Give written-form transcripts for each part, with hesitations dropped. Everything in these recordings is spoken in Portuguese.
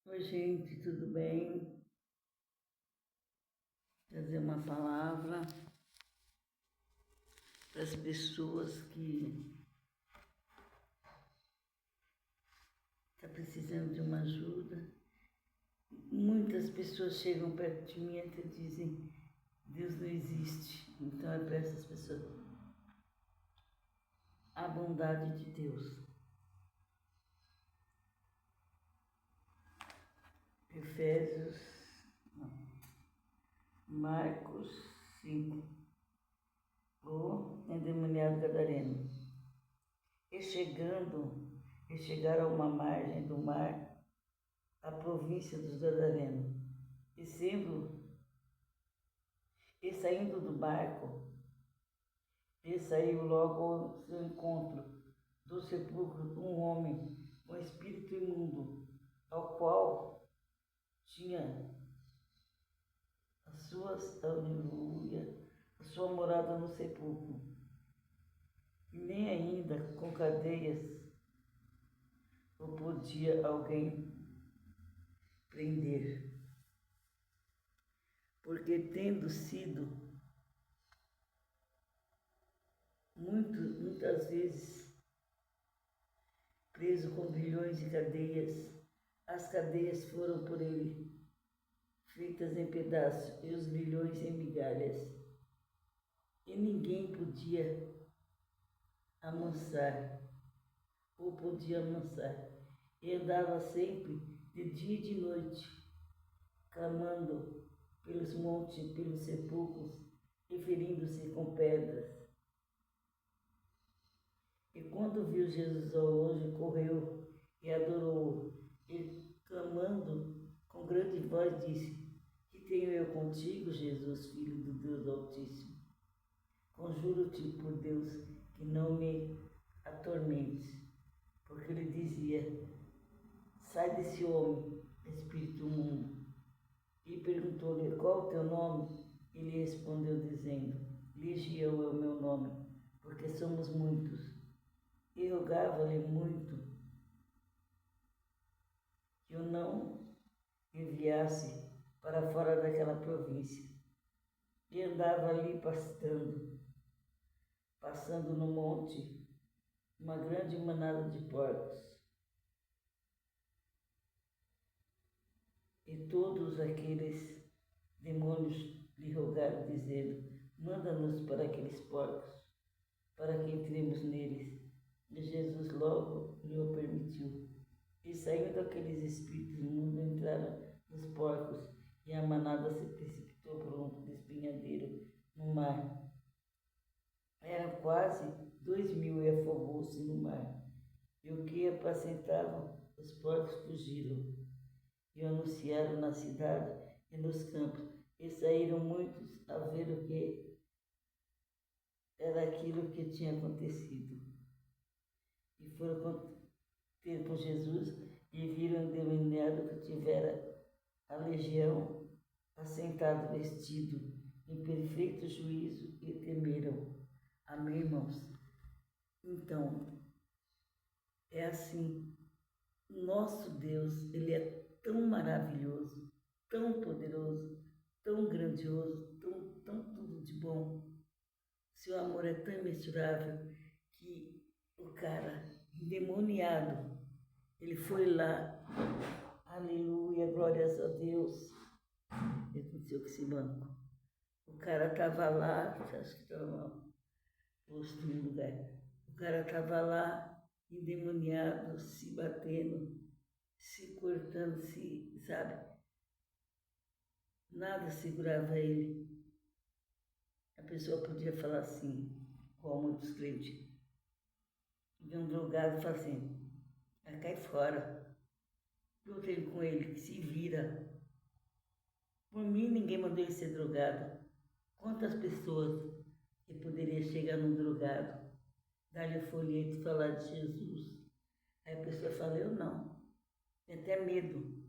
Oi, gente, tudo bem? Trazer uma palavra para as pessoas que estão precisando de uma ajuda. Muitas pessoas chegam perto de mim e até dizem: Deus não existe. Então é para essas pessoas a bondade de Deus. Efésios, não, Marcos 5, o endemoniado gadareno. E chegaram a uma margem do mar, a província dos Gadarenos. E saindo do barco, e saiu logo ao seu encontro do sepulcro um homem com espírito imundo, ao qual tinha aleluia, a sua morada no sepulcro, e nem ainda com cadeias o podia alguém prender, porque tendo sido muitas vezes preso com grilhões e cadeias, as cadeias foram por ele feitas em pedaços e os grilhões em migalhas, e ninguém podia amansar, e andava sempre de dia e de noite, clamando pelos montes e pelos sepulcros, e ferindo-se com pedras. E quando viu Jesus ao longe, correu e adorou-o, e clamando com grande voz disse: Que tenho eu contigo, Jesus, Filho do Deus Altíssimo? Conjuro-te por Deus que não me atormentes. Porque ele dizia: Sai desse homem, espírito imundo. E perguntou-lhe: Qual o teu nome? Ele respondeu dizendo: Legião é o meu nome, porque somos muitos. E rogava-lhe muito que o não enviasse para fora daquela província. E andava ali passando no monte, uma grande manada de porcos. E todos aqueles demônios lhe rogaram, dizendo: Manda-nos para aqueles porcos, para que entremos neles. E Jesus logo lhe o permitiu. E saindo aqueles espíritos imundos, entraram nos porcos, e a manada se precipitou por um despenhadeiro no mar. Eram quase 2.000 e afogou-se no mar. E o que apacentavam os porcos fugiram, e anunciaram na cidade e nos campos, e saíram muitos a ver o que era aquilo que tinha acontecido. E foram ter com Jesus e viram o endemoniado que tivera a legião assentado, vestido em perfeito juízo, e temeram. Amém, irmãos? Então, é assim, nosso Deus, Ele é tão maravilhoso, tão poderoso, tão grandioso, tão tudo de bom. Seu amor é tão imensurável que o cara endemoniado, ele foi lá, aleluia, glórias a Deus. Aconteceu com esse banco. O cara estava lá, acho que estava posto no lugar. O cara estava lá, endemoniado, se batendo, se cortando, sabe? Nada segurava ele. A pessoa podia falar assim, como muitos crentes. Vê um drogado e fala assim: cai fora. Eu tenho com ele que se vira. Por mim, ninguém mandou ele ser drogado. Quantas pessoas que poderia chegar num drogado, dar-lhe o folheto e falar de Jesus? Aí a pessoa fala: eu não. Tem até medo.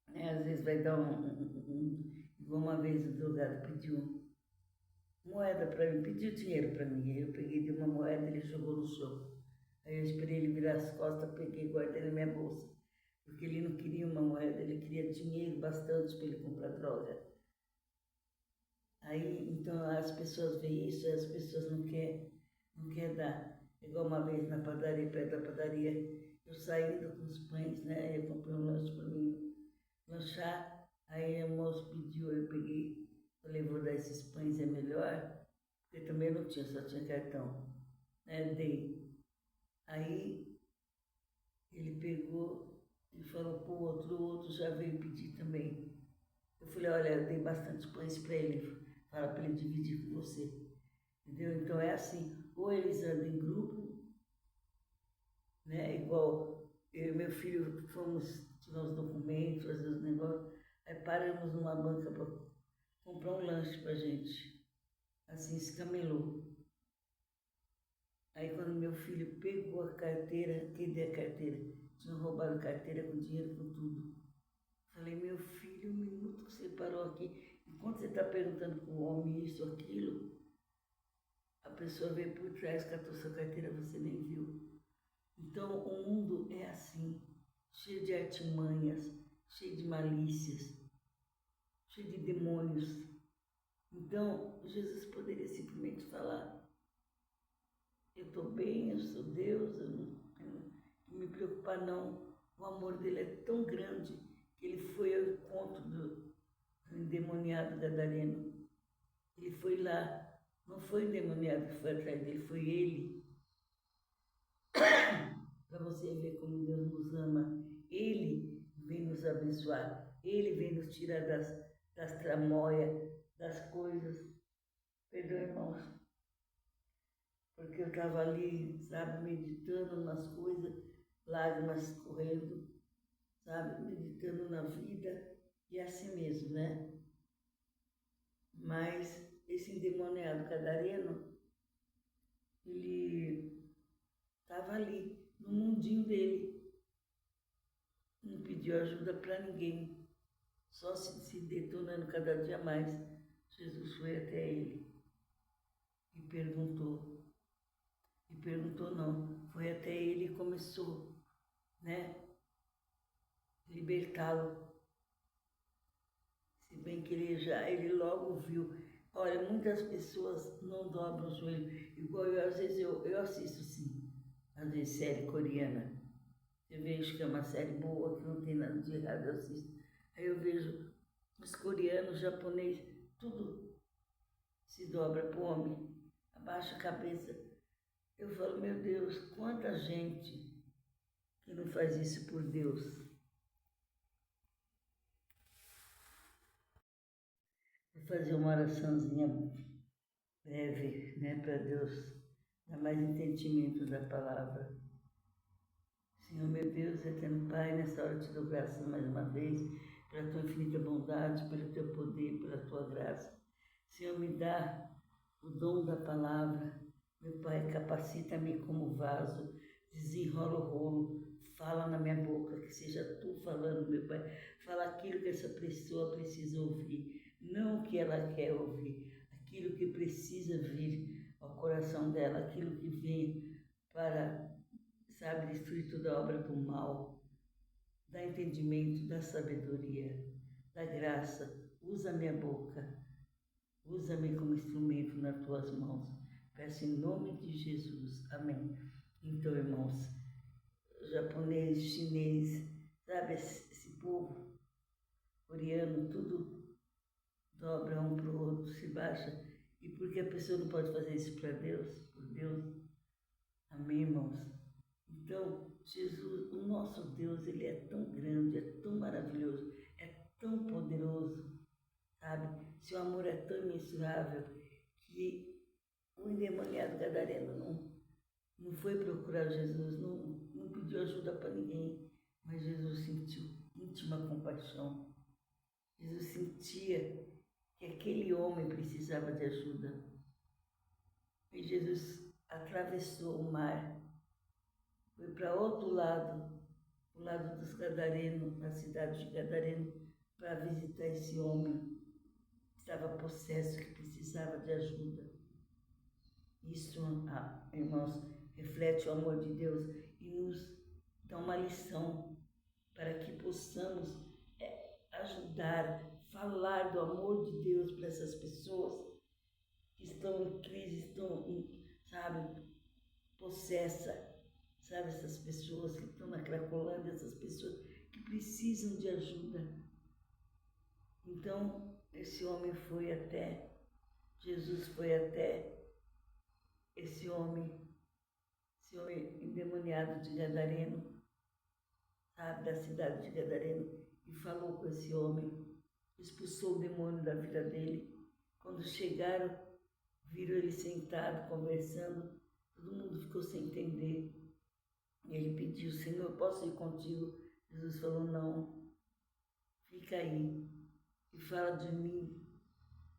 Né? Às vezes vai dar igual uma vez o drogado pediu moeda para mim, pediu dinheiro para mim. Aí eu peguei de uma moeda e ele jogou no chão. Aí eu esperei ele virar as costas, peguei e guardei na minha bolsa. porque ele não queria uma moeda, ele queria dinheiro bastante para ele comprar droga. Aí, então, as pessoas veem isso, as pessoas não quer dar. Igual uma vez na padaria, perto da padaria, eu saindo com os pães, né? Eu comprei um lanche para mim lanchar, aí o moço pediu, eu peguei, falei, vou dar esses pães, é melhor, porque também não tinha, só tinha cartão, né? Dei. Aí ele pegou e falou pro outro, o outro já veio pedir também. Eu falei, olha, eu dei bastante pães para ele, fala para ele dividir com você. Entendeu? Então é assim, ou eles andam em grupo, né? Igual eu e meu filho fomos tirar os documentos, fazer os negócios, aí paramos numa banca para comprar um lanche pra gente. Assim, se camelou. Aí quando meu filho pegou a carteira, cadê a carteira? Tinha roubado a carteira com dinheiro, com tudo. Falei, meu filho, um minuto que você parou aqui. Enquanto você está perguntando para o homem isso, aquilo, a pessoa veio por trás, catou sua carteira, você nem viu. Então o mundo é assim, cheio de artimanhas, cheio de malícias, cheio de demônios. Então Jesus poderia simplesmente falar, eu estou bem, eu sou Deus, não me preocupar não. O amor dele é tão grande que ele foi ao encontro do endemoniado gadareno. Ele foi lá, não foi o endemoniado que foi atrás dele, foi ele. Para você ver como Deus nos ama. Ele vem nos abençoar, ele vem nos tirar das tramóias, das coisas. Perdão, irmãos, porque eu estava ali, sabe, meditando nas coisas, lágrimas correndo, sabe, meditando na vida, e é assim mesmo, né? Mas esse endemoniado gadareno, ele estava ali, no mundinho dele, não pediu ajuda para ninguém, só se detonando cada dia mais. Jesus foi até ele e perguntou não, foi até ele e começou, né, libertá-lo. Se bem que ele logo viu. Olha, muitas pessoas não dobram o joelho, igual eu, às vezes eu assisto sim, às vezes série coreana. Eu vejo que é uma série boa, que não tem nada de errado, eu assisto. Aí eu vejo os coreanos, japoneses, tudo se dobra para o homem, abaixa a cabeça. Eu falo, meu Deus, quanta gente que não faz isso por Deus. Vou fazer uma oraçãozinha breve, né, para Deus dar mais entendimento da palavra. Senhor, meu Deus, eterno Pai, nessa hora eu te dou graças mais uma vez pela tua infinita bondade, pelo teu poder, pela tua graça. Senhor, me dá o dom da palavra. Meu Pai, capacita-me como vaso, desenrola o rolo, fala na minha boca, que seja tu falando, meu Pai. Fala aquilo que essa pessoa precisa ouvir, não o que ela quer ouvir, aquilo que precisa vir ao coração dela, aquilo que vem para, sabe, destruir toda obra do mal. Dá entendimento, dá sabedoria, dá graça. Usa a minha boca, usa-me como instrumento nas tuas mãos. Peço em nome de Jesus. Amém. Então, irmãos, japonês, chinês, sabe, esse povo coreano, tudo dobra um para o outro, se baixa. E por que a pessoa não pode fazer isso para Deus? Por Deus. Amém, irmãos? Então, Jesus, o nosso Deus, ele é tão grande, é tão maravilhoso, é tão poderoso, sabe? Seu amor é tão imensurável que o endemoniado gadareno não foi procurar Jesus, não pediu ajuda para ninguém, mas Jesus sentiu íntima compaixão. Jesus sentia que aquele homem precisava de ajuda. E Jesus atravessou o mar, foi para outro lado, o lado dos Gadarenos, na cidade de Gadareno, para visitar esse homem que estava possesso, que precisava de ajuda. Isso, irmãos, reflete o amor de Deus e nos dá uma lição. para que possamos ajudar, falar do amor de Deus para essas pessoas que estão em crise, sabe, possessa, sabe, essas pessoas que estão na Cracolândia, essas pessoas que precisam de ajuda. Então, Jesus foi até esse homem endemoniado de Gadareno, sabe, da cidade de Gadareno, e falou com esse homem, expulsou o demônio da vida dele. Quando chegaram, viram ele sentado, conversando, todo mundo ficou sem entender. Ele pediu: Senhor, posso ir contigo? Jesus falou: não, fica aí e fala de mim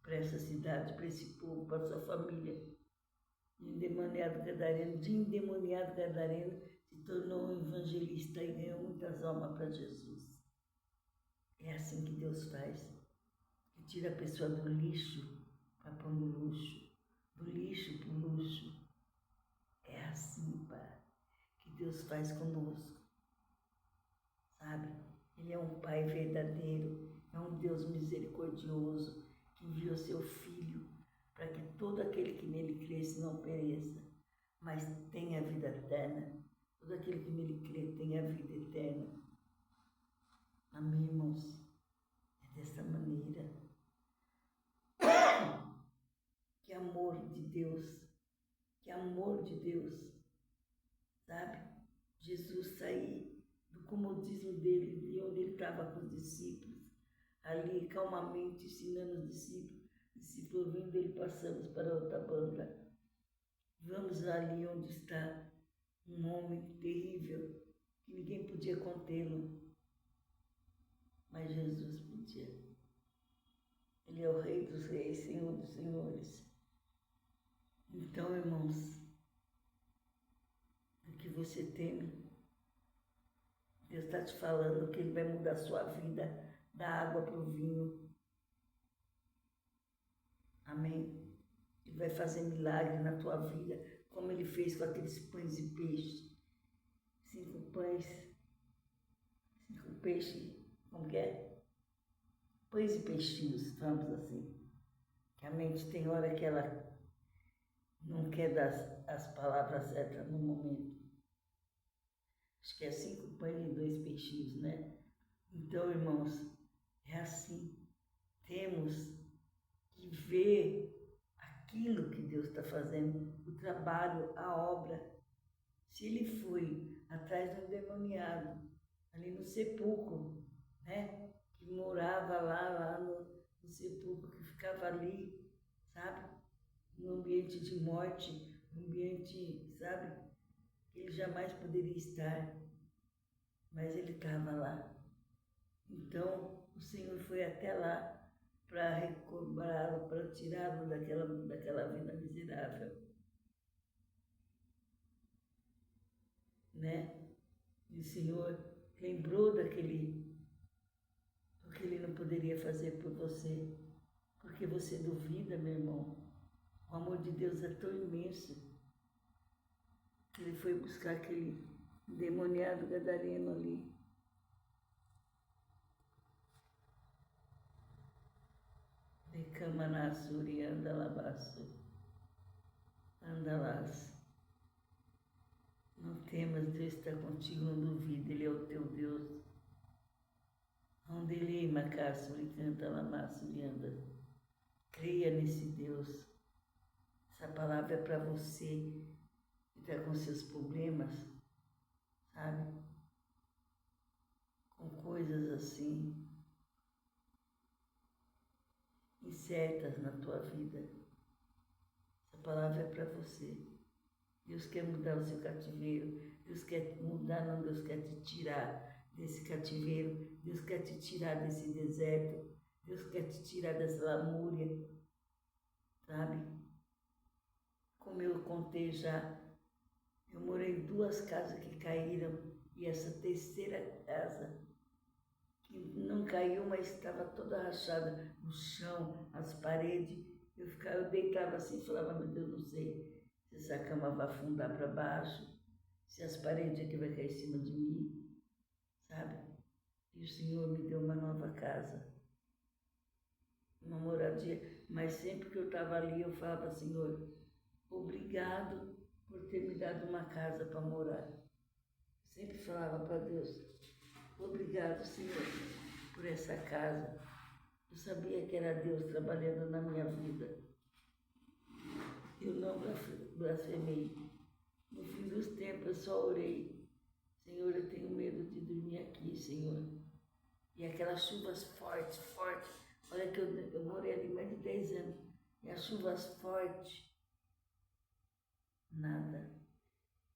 para essa cidade, para esse povo, para sua família. De endemoniado gadareno se tornou um evangelista e ganhou muitas almas para Jesus. É assim que Deus faz. Ele tira a pessoa do lixo para pôr no luxo, do lixo para o luxo. É assim, Pai, que Deus faz conosco, sabe? Ele é um Pai verdadeiro, é um Deus misericordioso, que enviou seu Filho para que todo aquele que nele cresce não pereça, mas tenha vida eterna. Todo aquele que nele crê tenha vida eterna. Amém, irmãos? É dessa maneira. Que amor de Deus, sabe? Jesus sair do comodismo dele, de onde ele estava com os discípulos, ali calmamente ensinando os discípulos ouvindo ele, passamos para outra banda. Vamos ali onde está um homem terrível, que ninguém podia contê-lo, mas Jesus podia. Ele é o Rei dos Reis, Senhor dos Senhores. Então, irmãos, o que você teme? Deus está te falando que Ele vai mudar a sua vida da água para o vinho. Amém? Ele vai fazer milagre na tua vida, como Ele fez com aqueles pães e peixes. 5 pães, 5 peixes, como que é? Pães e peixinhos, vamos assim. Que a mente tem hora que ela não quer dar as palavras certas no momento. Acho que é 5 pães e 2 peixinhos, né? Então, irmãos, é assim. Temos que ver aquilo que Deus está fazendo, o trabalho, a obra. Se ele foi atrás do endemoniado, ali no sepulcro, né? Que morava lá no sepulcro, que ficava ali, sabe? Num ambiente de morte, um ambiente, sabe? Que ele jamais poderia estar, mas ele estava lá. Então, o Senhor foi até lá para recobrá-lo, para tirá-lo daquela vida miserável, né? E o Senhor lembrou do que Ele não poderia fazer por você, porque você duvida, meu irmão. O amor de Deus é tão imenso que Ele foi buscar aquele endemoniado gadareno ali. Decamanasuri andalabaço, andalás. Não temas, Deus está contigo, não duvida, Ele é o teu Deus. Onde Ele macassuri canta lamassuri anda. Creia nesse Deus. Essa palavra é para você que está com seus problemas, sabe? Com coisas assim, incertas na tua vida. Essa palavra é para você. Deus quer mudar o seu cativeiro. Deus quer mudar, não, Deus quer te tirar desse cativeiro. Deus quer te tirar desse deserto. Deus quer te tirar dessa lamúria, sabe? Como eu contei já, eu morei em 2 casas que caíram e essa terceira casa, que não caiu, mas estava toda rachada, o chão, as paredes. Eu deitava assim e falava: meu Deus, não sei se essa cama vai afundar para baixo, se as paredes aqui vai cair em cima de mim, sabe? o Senhor me deu uma nova casa, uma moradia. Mas sempre que eu estava ali, eu falava, Senhor, obrigado por ter me dado uma casa para morar. Sempre falava para Deus, obrigado, Senhor, por essa casa. Eu sabia que era Deus trabalhando na minha vida. Eu não blasfemei. No fim dos tempos, eu só orei. Senhor, eu tenho medo de dormir aqui, Senhor. E aquelas chuvas fortes. Olha que eu morei ali mais de 10 anos. E as chuvas fortes, nada.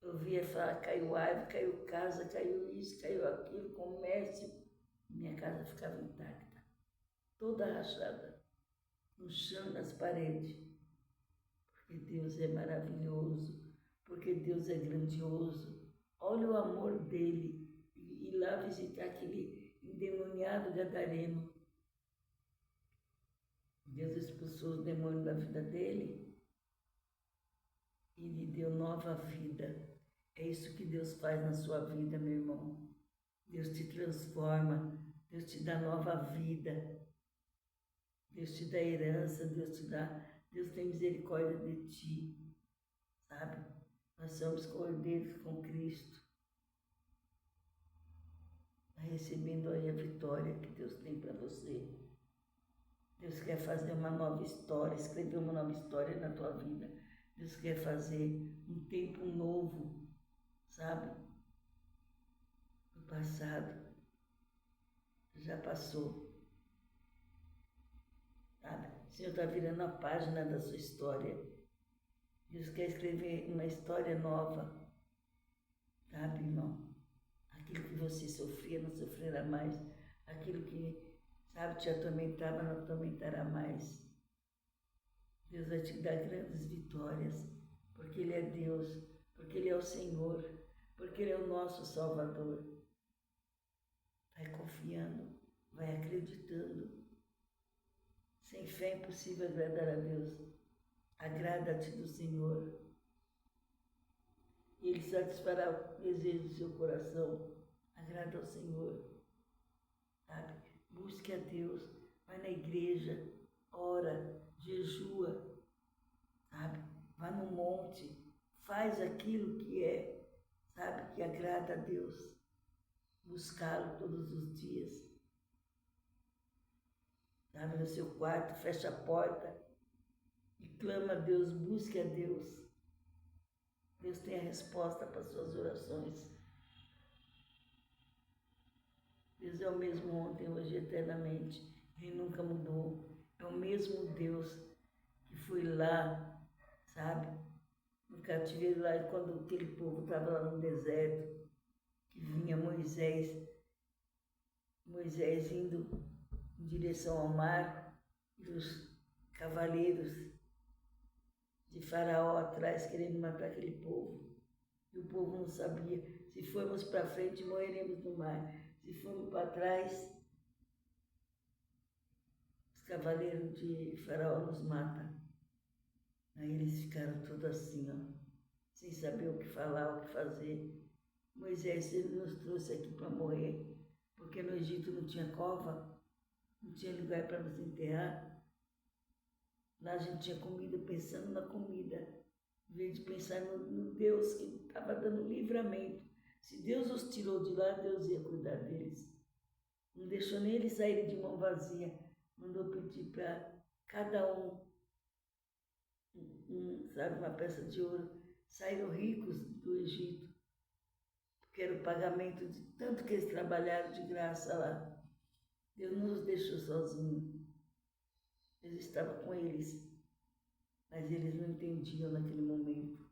Eu via falar, caiu árvore, caiu casa, caiu isso, caiu aquilo, comércio. Minha casa ficava intacta, toda rachada, no chão, nas paredes. Porque Deus é maravilhoso, porque Deus é grandioso. Olha o amor dele. Ir lá visitar aquele endemoniado gadareno. Deus expulsou os demônios da vida dele e lhe deu nova vida. É isso que Deus faz na sua vida, meu irmão. Deus te transforma, Deus te dá nova vida. Deus te dá herança, Deus tem misericórdia de ti, sabe? Nós somos cordeiros com Cristo. Está recebendo aí a vitória que Deus tem para você. Deus quer fazer uma nova história, escrever uma nova história na tua vida. Deus quer fazer um tempo novo, sabe? O passado já passou, sabe? O Senhor está virando a página da sua história. Deus quer escrever uma história nova, sabe, irmão? Aquilo que você sofria não sofrerá mais. Aquilo que, sabe, te atormentava não atormentará mais. Deus vai te dar grandes vitórias, porque Ele é Deus, porque Ele é o Senhor, porque Ele é o nosso Salvador. Vai confiando, vai acreditando. Sem fé é impossível agradar a Deus. Agrada-te do Senhor. E Ele satisfará o desejo do seu coração. Agrada ao Senhor. Sabe? Busque a Deus. Vai na igreja. Ora. Jejua. Sabe? Vai no monte. Faz aquilo que é. Sabe? Que agrada a Deus. Buscá-lo todos os dias. Sabe? No seu quarto. Fecha a porta. E clama a Deus. Busque a Deus. Deus tem a resposta para as suas orações. Deus é o mesmo ontem, hoje e eternamente. Ele nunca mudou. É o mesmo Deus que foi lá, sabe? No cativeiro lá, quando aquele povo estava lá no deserto, que vinha Moisés indo em direção ao mar, e os cavaleiros de Faraó atrás querendo matar aquele povo. E o povo não sabia, se formos para frente morreremos no mar, se formos para trás os cavaleiros de Faraó nos matam. Aí eles ficaram todos assim, ó, sem saber o que falar, o que fazer. Moisés, ele nos trouxe aqui para morrer, porque no Egito não tinha cova, não tinha lugar para nos enterrar. Lá a gente tinha comida, pensando na comida, em vez de pensar no Deus que estava dando livramento. Se Deus os tirou de lá, Deus ia cuidar deles. Não deixou nem eles saírem de mão vazia. Mandou pedir para cada um, sabe, uma peça de ouro. Saíram ricos do Egito, porque era o pagamento de tanto que eles trabalharam de graça lá. Deus não os deixou sozinhos. Deus estava com eles, mas eles não entendiam naquele momento.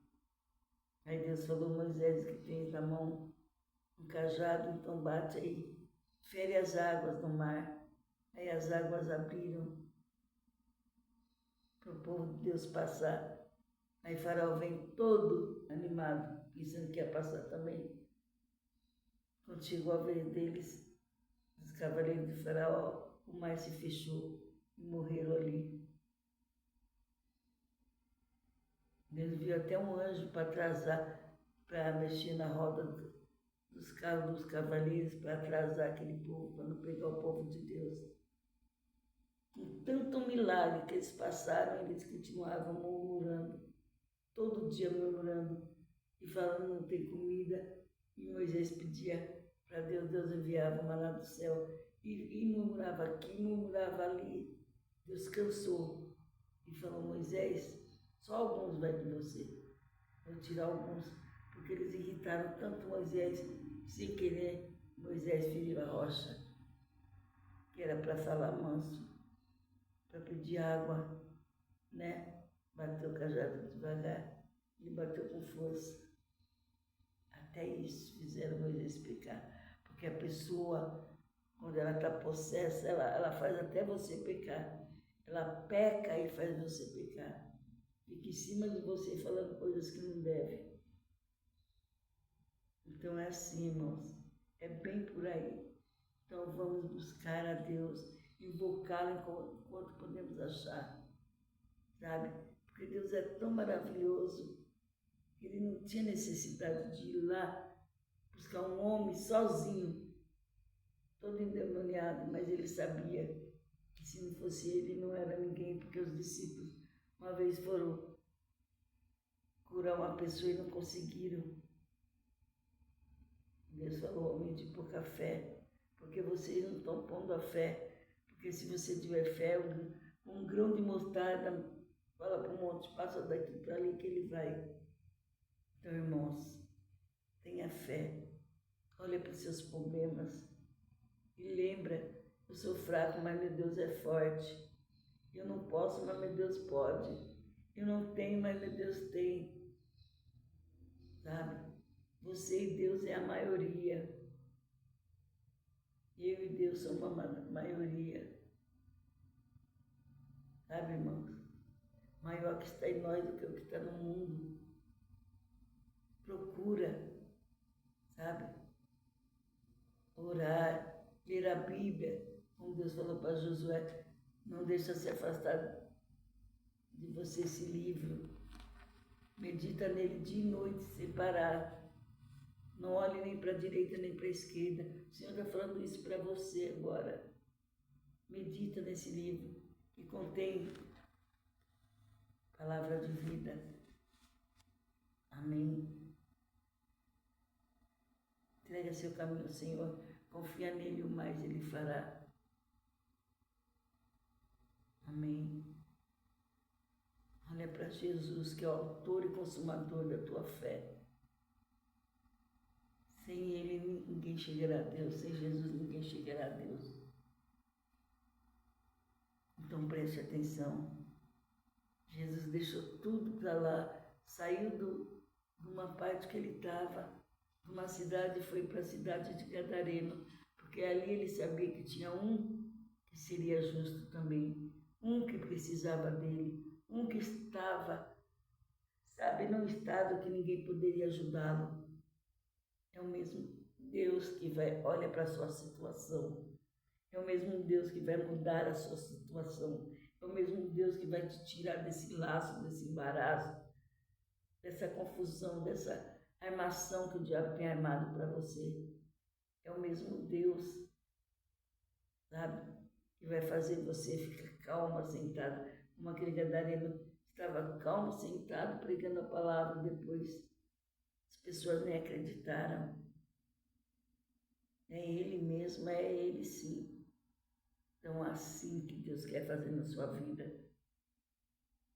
Aí Deus falou, Moisés, que tens na mão um cajado, então bate aí, fere as águas no mar. Aí as águas abriram para o povo de Deus passar. Aí Faraó vem todo animado, pensando que ia passar também. Quando chegou a vez deles, os cavaleiros de Faraó, o mar se fechou e morreram ali. Deus viu até um anjo para atrasar, para mexer na roda dos carros dos cavaleiros para atrasar aquele povo, para não pegar o povo de Deus. Com tanto milagre que eles passaram, eles continuavam murmurando, todo dia murmurando e falando não tem comida. E Moisés pedia para Deus, Deus enviava maná do céu e murmurava aqui, murmurava ali. Deus cansou e falou, Moisés, só alguns vai de você. Vou tirar alguns, porque eles irritaram tanto Moisés, sem querer, Moisés feriu a rocha, que era para falar manso, para pedir água, né? Bateu o cajado devagar, ele bateu com força. Até isso fizeram Moisés pecar, porque a pessoa, quando ela está possessa, ela faz até você pecar. Ela peca e faz você pecar. Fica em cima de você falando coisas que não deve. Então é assim, irmãos, é bem por aí. Então vamos buscar a Deus, invocá-lo enquanto podemos achar, sabe? Porque Deus é tão maravilhoso que ele não tinha necessidade de ir lá buscar um homem sozinho, todo endemoniado, mas ele sabia que se não fosse ele não era ninguém, porque os discípulos uma vez foram curar uma pessoa e não conseguiram. Deus falou, homem de pouca fé, porque vocês não estão pondo a fé, porque se você tiver fé, um grão de mostarda, fala para o monte, passa daqui para ali que ele vai. Então, irmãos, tenha fé, olha para os seus problemas e lembra, eu sou fraco, mas meu Deus é forte. Eu não posso, mas meu Deus pode. Eu não tenho, mas meu Deus tem. Sabe? Você e Deus é a maioria. Eu e Deus somos a maioria. Sabe, irmãos? Maior que está em nós do que o que está no mundo. Procura, sabe? Orar, ler a Bíblia, como Deus falou para Josué, não deixa se afastar de você esse livro. Medita nele dia e noite, sem parar. Não olhe nem para a direita nem para a esquerda. O Senhor está falando isso para você agora. Medita nesse livro que contém palavra de vida. Amém. Entrega seu caminho ao Senhor. Confia nele, o mais ele fará. Amém. Olha para Jesus, que é o autor e consumador da tua fé. Sem ele ninguém chegará a Deus, sem Jesus ninguém chegará a Deus. Então preste atenção. Jesus deixou tudo para lá, saiu de uma parte que ele estava, de uma cidade e foi para a cidade de Gadareno, porque ali ele sabia que tinha um que seria justo também, um que precisava dele, um que estava, sabe, num estado que ninguém poderia ajudá-lo. É o mesmo Deus que olha para a sua situação. É o mesmo Deus que vai mudar a sua situação. É o mesmo Deus que vai te tirar desse laço, desse embaraço, dessa confusão, dessa armação que o diabo tem armado para você. É o mesmo Deus, sabe, que vai fazer você ficar calma, sentado. Como aquele gadareno estava calmo, sentado, pregando a palavra, depois as pessoas nem acreditaram. É Ele mesmo, é Ele sim. Então, assim que Deus quer fazer na sua vida,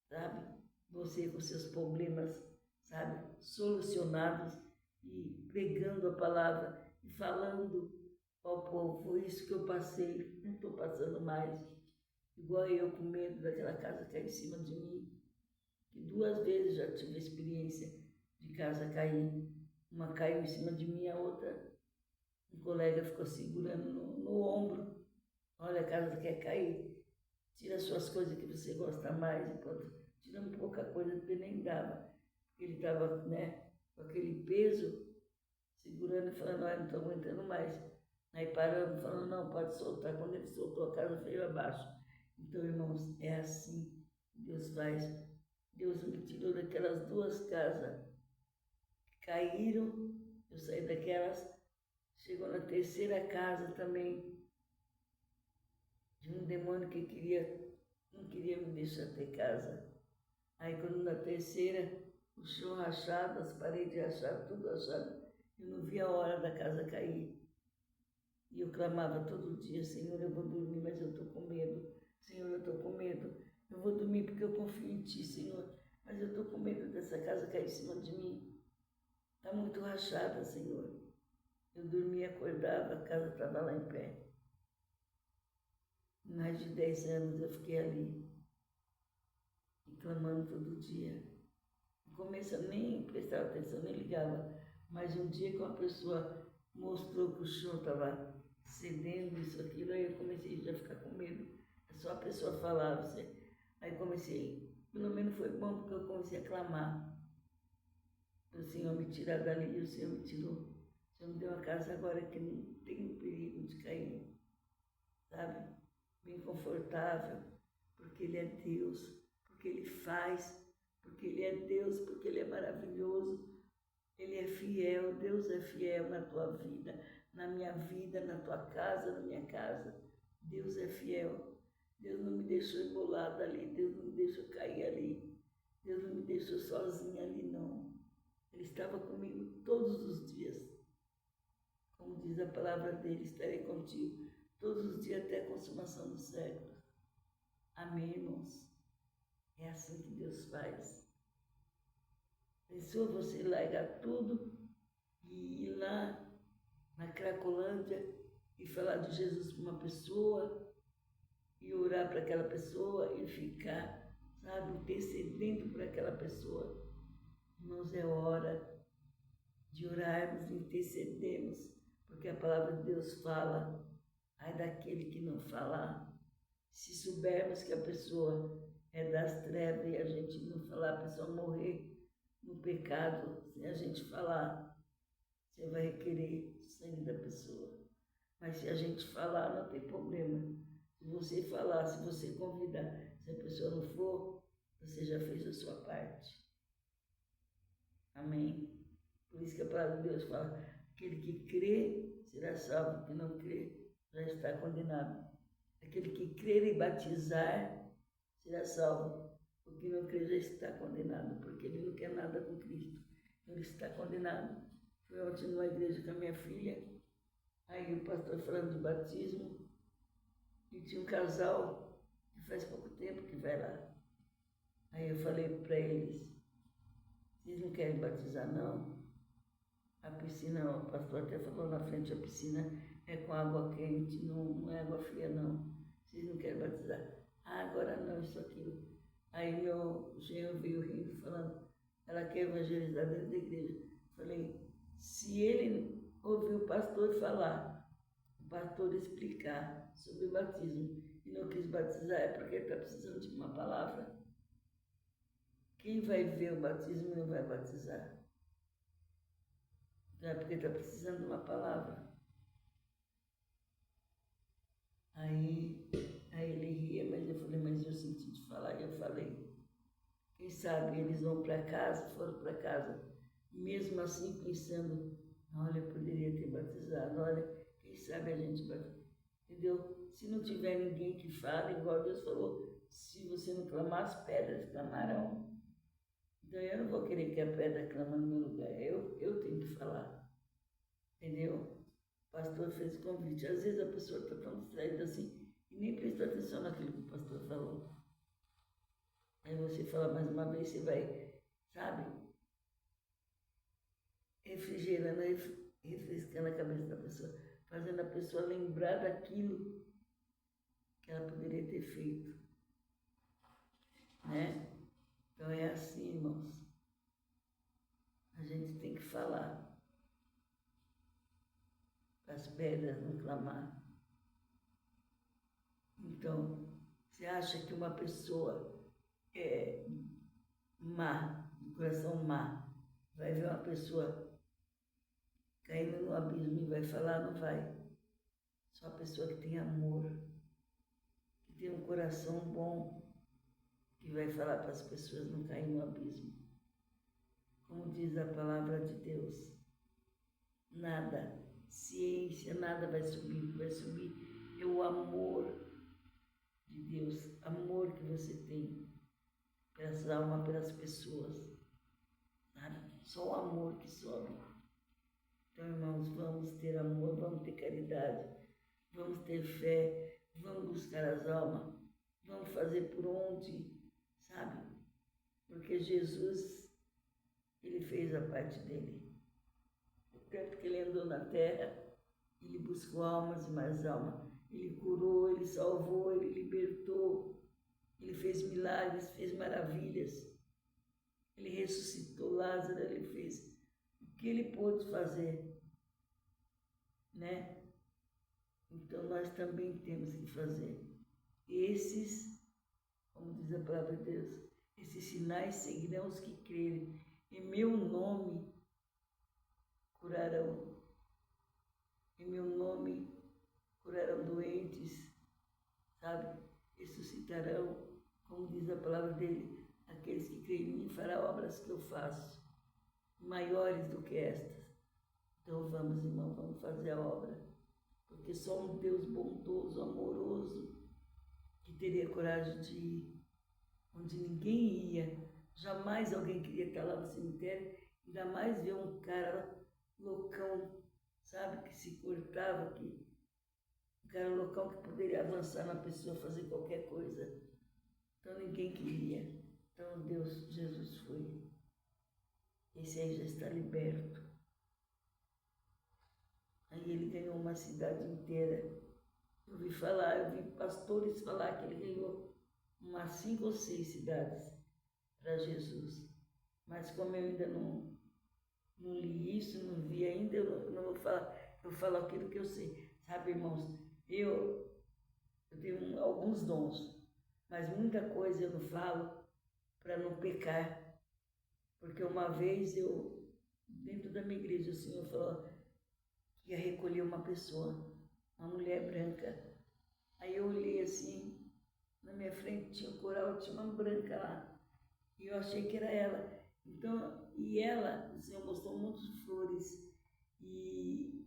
sabe? Você com seus problemas, sabe? Solucionados e pregando a palavra e falando ao povo, foi isso que eu passei, não estou passando mais. Igual eu com medo daquela casa cair em cima de mim, que 2 vezes já tive a experiência de casa cair. Uma caiu em cima de mim, a outra, um colega ficou segurando no ombro. Olha, a casa quer cair, tira as suas coisas que você gosta mais, enquanto tira um pouca coisa, porque nem dava. Porque ele estava, né, com aquele peso, segurando e falando, olha, não estou aguentando mais. Aí parando, falando, não, pode soltar. Quando ele soltou, a casa veio abaixo. Então, irmãos, é assim que Deus faz. Deus me tirou daquelas 2 casas que caíram, eu saí daquelas, Chegou na terceira casa também, de um demônio que não queria me deixar ter casa. Aí quando na terceira, o chão rachado, as paredes rachadas, tudo rachado, eu não via a hora da casa cair. E eu clamava todo dia, Senhor, eu vou dormir, mas eu estou com medo. Senhor, eu estou com medo. Eu vou dormir porque eu confio em Ti, Senhor. Mas eu estou com medo dessa casa cair em cima de mim. Está muito rachada, Senhor. Eu dormia, acordava, a casa estava lá em pé. Mais de 10 anos eu fiquei ali, clamando todo dia. No começo eu nem prestava atenção, nem ligava. Mas um dia que uma pessoa mostrou que o chão estava cedendo, isso, aquilo, aí eu comecei já a ficar com medo. É só a pessoa falar, você. Aí comecei, pelo menos foi bom porque eu comecei a clamar. O Senhor me tirar dali e o Senhor me tirou. O Senhor me deu uma casa agora que não tem perigo de cair, sabe? Bem confortável, porque Ele é Deus, porque Ele faz, porque Ele é Deus, porque Ele é maravilhoso, Ele é fiel, Deus é fiel na tua vida, na tua casa, na minha casa. Deus é fiel. Deus não me deixou embolada ali, Deus não me deixou cair ali, Deus não me deixou sozinha ali, não. Ele estava comigo todos os dias. Como diz a palavra dele, estarei contigo todos os dias até a consumação dos séculos. Amém, irmãos? É assim que Deus faz. Pensou você largar tudo e ir lá na Cracolândia e falar de Jesus para uma pessoa e orar para aquela pessoa e ficar, sabe, intercedendo por aquela pessoa. Irmãos, é hora de orarmos e intercedermos, porque a palavra de Deus fala, ai daquele que não falar. Se soubermos que a pessoa é das trevas e a gente não falar, a pessoa morrer no pecado, sem a gente falar, você vai requerer o sangue da pessoa. Mas se a gente falar, não tem problema. Se você falar, se você convidar, se a pessoa não for, você já fez a sua parte. Amém? Por isso que a palavra de Deus fala, aquele que crê será salvo, que não crê já está condenado. Aquele que crer e batizar será salvo, o que não crê já está condenado, porque ele não quer nada com Cristo, ele está condenado. Fui ontem numa igreja com a minha filha, aí o pastor falando de batismo, e tinha um casal que faz pouco tempo que vai lá. Aí eu falei para eles, vocês não querem batizar não? A piscina, o pastor até falou na frente, a piscina é com água quente, não é água fria não. Vocês não querem batizar? Ah, agora não, isso, aquilo. Aí meu genro veio rindo, falando, ela quer evangelizar dentro da igreja. Falei, se ele ouvir o pastor falar, o pastor explicar sobre o batismo e não quis batizar, é porque ele está precisando de uma palavra. Quem vai ver o batismo não vai batizar. Não é porque está precisando de uma palavra. Aí ele ria, mas eu falei, mas eu senti de falar, e eu falei, quem sabe eles vão para casa, foram para casa, mesmo assim pensando, olha, eu poderia ter batizado, olha, quem sabe a gente batizar, entendeu? Se não tiver ninguém que fale, igual Deus falou, se você não clamar, as pedras clamarão. Então eu não vou querer que a pedra clame no meu lugar, eu tenho que falar, entendeu? O pastor fez o convite. Às vezes a pessoa está tão distraída assim e nem presta atenção naquilo que o pastor falou. Aí você fala mais uma vez, você vai, sabe, refrigerando, refrescando a cabeça da pessoa, fazendo a pessoa lembrar daquilo que ela poderia ter feito, né? Então é assim, irmãos. A gente tem que falar para as pedras não clamar. Então, você acha que uma pessoa é má, de coração má, vai ver uma pessoa caindo no abismo e vai falar? Não vai. Só a pessoa que tem amor, que tem um coração bom, que vai falar para as pessoas não caírem no abismo. Como diz a palavra de Deus, nada ciência, nada vai subir. O que vai subir é o amor de Deus, amor que você tem pelas almas, pelas pessoas, sabe? Só o amor que sobe. Então, irmãos, vamos ter amor, vamos ter caridade, vamos ter fé, vamos buscar as almas, vamos fazer por onde, sabe? Porque Jesus, ele fez a parte dele. O tempo que ele andou na terra, ele buscou almas e mais almas. Ele curou, ele salvou, ele libertou, ele fez milagres, fez maravilhas. Ele ressuscitou Lázaro, ele fez o que ele pôde fazer, né? Então nós também temos que fazer. Esses, como diz a palavra de Deus, esses sinais seguirão os que crerem. Em meu nome curarão. Em meu nome curarão doentes, sabe? Ressuscitarão, como diz a palavra dele, aqueles que creem em mim farão obras que eu faço, maiores do que estas. Então vamos, irmão, vamos fazer a obra, porque só um Deus bondoso, amoroso, que teria coragem de ir onde ninguém ia, jamais alguém queria estar lá no cemitério, ainda mais ver um cara loucão, sabe, que se cortava, que um cara loucão que poderia avançar na pessoa, fazer qualquer coisa. Então ninguém queria. Então Deus, Jesus foi. Esse aí já está liberto. Aí ele ganhou uma cidade inteira. Eu vi falar, eu vi pastores falar que ele ganhou umas 5 ou 6 cidades para Jesus. Mas como eu ainda não li isso, não vi ainda, eu não vou falar, eu falo aquilo que eu sei. Sabe, irmãos, eu tenho alguns dons, mas muita coisa eu não falo para não pecar. Porque uma vez dentro da minha igreja, o Senhor falou que ia recolher uma pessoa, uma mulher branca. Aí eu olhei assim, na minha frente tinha um coral, tinha uma branca lá. E eu achei que era ela. Então, e ela, o Senhor mostrou um monte de flores. E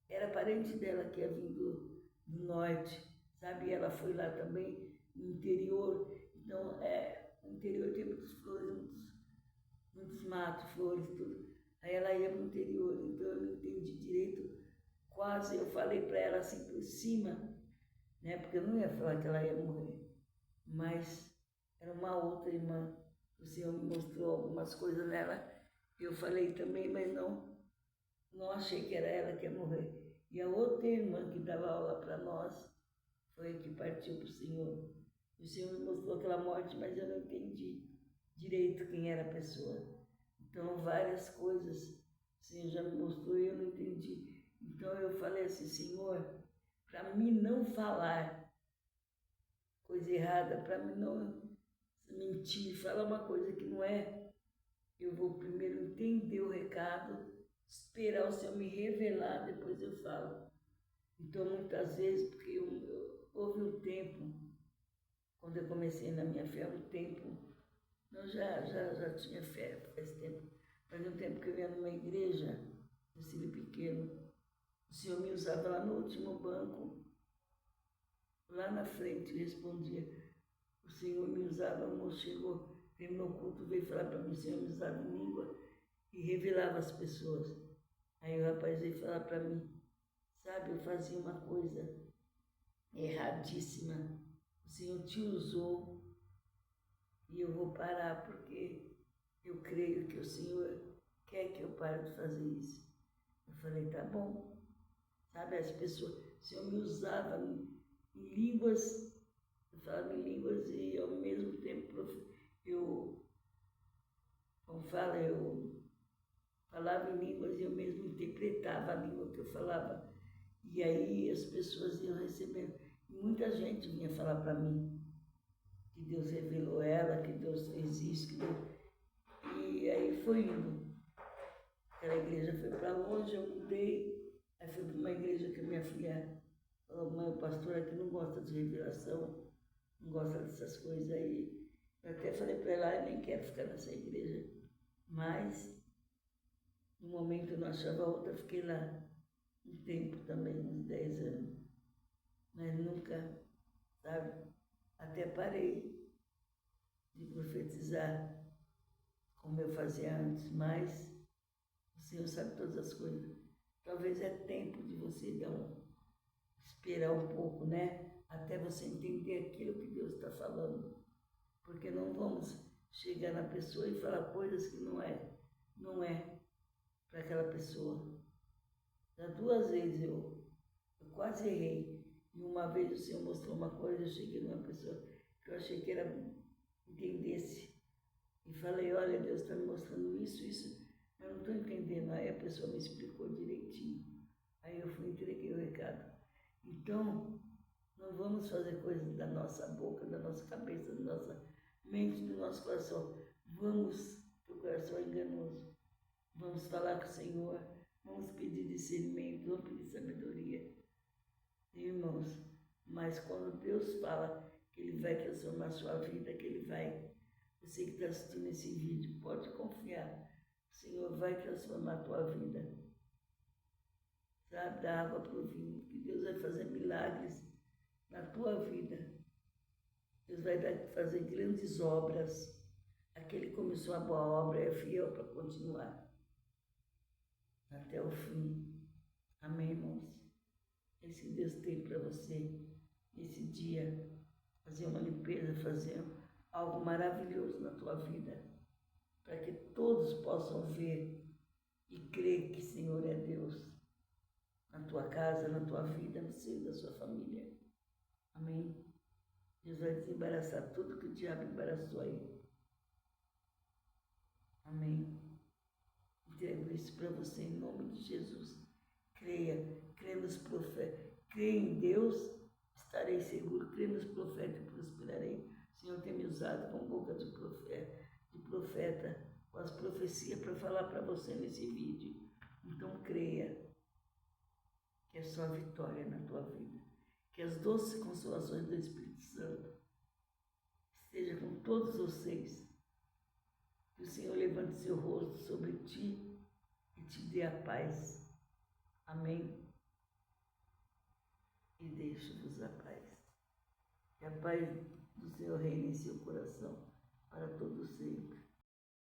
era parente dela que ia vindo do norte, sabe? E ela foi lá também, no interior. Então, no interior tem muitas flores, muitos matos, flores, tudo. Aí ela ia para o interior, então eu não entendi direito. Quase eu falei para ela assim por cima, né? Porque eu não ia falar que ela ia morrer. Mas era uma outra irmã. O Senhor me mostrou algumas coisas nela. Eu falei também, mas não achei que era ela que ia morrer. E a outra irmã que dava aula para nós foi a que partiu para o Senhor. O Senhor me mostrou aquela morte, mas eu não entendi direito quem era a pessoa. Então, várias coisas o Senhor já me mostrou e eu não entendi. Então, eu falei assim, Senhor, para mim não falar coisa errada, para mim não mentir, falar uma coisa que não é, eu vou primeiro entender o recado, esperar o Senhor me revelar, depois eu falo. Então, muitas vezes, porque houve um tempo, quando eu comecei na minha fé, um tempo, eu já tinha fé faz tempo, mas um tempo que eu ia numa igreja, no Círio Pequeno, o Senhor me usava lá no último banco, lá na frente, eu respondia. O Senhor me usava, o moço chegou, veio no culto, veio falar para mim, o Senhor me usava em língua e revelava as pessoas. Aí o rapaz veio falar para mim, sabe, eu fazia uma coisa erradíssima, o Senhor te usou e eu vou parar porque eu creio que o Senhor quer que eu pare de fazer isso. Eu falei, tá bom. Sabe, as pessoas, o Senhor me usava em línguas, eu falava em línguas e ao mesmo tempo eu falava em línguas e eu mesmo interpretava a língua que eu falava. E aí as pessoas iam recebendo. E muita gente vinha falar para mim que Deus revelou ela, que Deus fez isso, que Deus... E aí foi indo. Aquela igreja foi para longe, eu mudei. Aí fui para uma igreja que minha filha falou, mãe, o pastor aqui não gosta de revelação, não gosta dessas coisas aí. Eu até falei para ela, eu nem quero ficar nessa igreja. Mas, no momento eu não achava outra, fiquei lá. um tempo também, uns 10 anos, mas nunca, sabe, até parei de profetizar como eu fazia antes, mas o Senhor sabe todas as coisas. Talvez é tempo de você esperar um pouco, né? Até você entender aquilo que Deus está falando. Porque não vamos chegar na pessoa e falar coisas que não é para aquela pessoa. Já 2 vezes eu quase errei. E uma vez o Senhor mostrou uma coisa, eu cheguei numa pessoa que eu achei que era entendesse. E falei, olha, Deus está me mostrando isso, mas não estou entendendo. Aí a pessoa me explicou direitinho. Aí eu fui e entreguei o recado. Então, não vamos fazer coisas da nossa boca, da nossa cabeça, da nossa mente, do nosso coração. Vamos, que o coração é enganoso. Vamos falar com o Senhor, vamos pedir discernimento, vamos pedir sabedoria. Irmãos, mas quando Deus fala que Ele vai transformar a sua vida, que Ele vai, você que está assistindo esse vídeo, pode confiar, o Senhor vai transformar a tua vida. Sabe, da água para o vinho, que Deus vai fazer milagres na tua vida. Deus vai fazer grandes obras. Aquele que começou a boa obra é fiel para continuar até o fim. Amém, irmãos? Esse Deus tem para você, nesse dia, fazer uma limpeza, fazer algo maravilhoso na tua vida, para que todos possam ver e crer que o Senhor é Deus na tua casa, na tua vida, no seio da sua família. Amém? Deus vai desembaraçar tudo que o diabo embaraçou aí. Amém? Entrego isso para você em nome de Jesus. Creia nos profetas. Creia em Deus, estarei seguro. Creia nos profetas e prosperarei. O Senhor tem me usado com boca de profeta, com as profecias para falar para você nesse vídeo. Então creia que é só vitória na tua vida. Que as doces consolações do Espírito Santo estejam com todos vocês. Que o Senhor levante seu rosto sobre ti e te dê a paz. Amém? E deixo-vos a paz. Que a paz do Senhor reine em seu coração para todo sempre.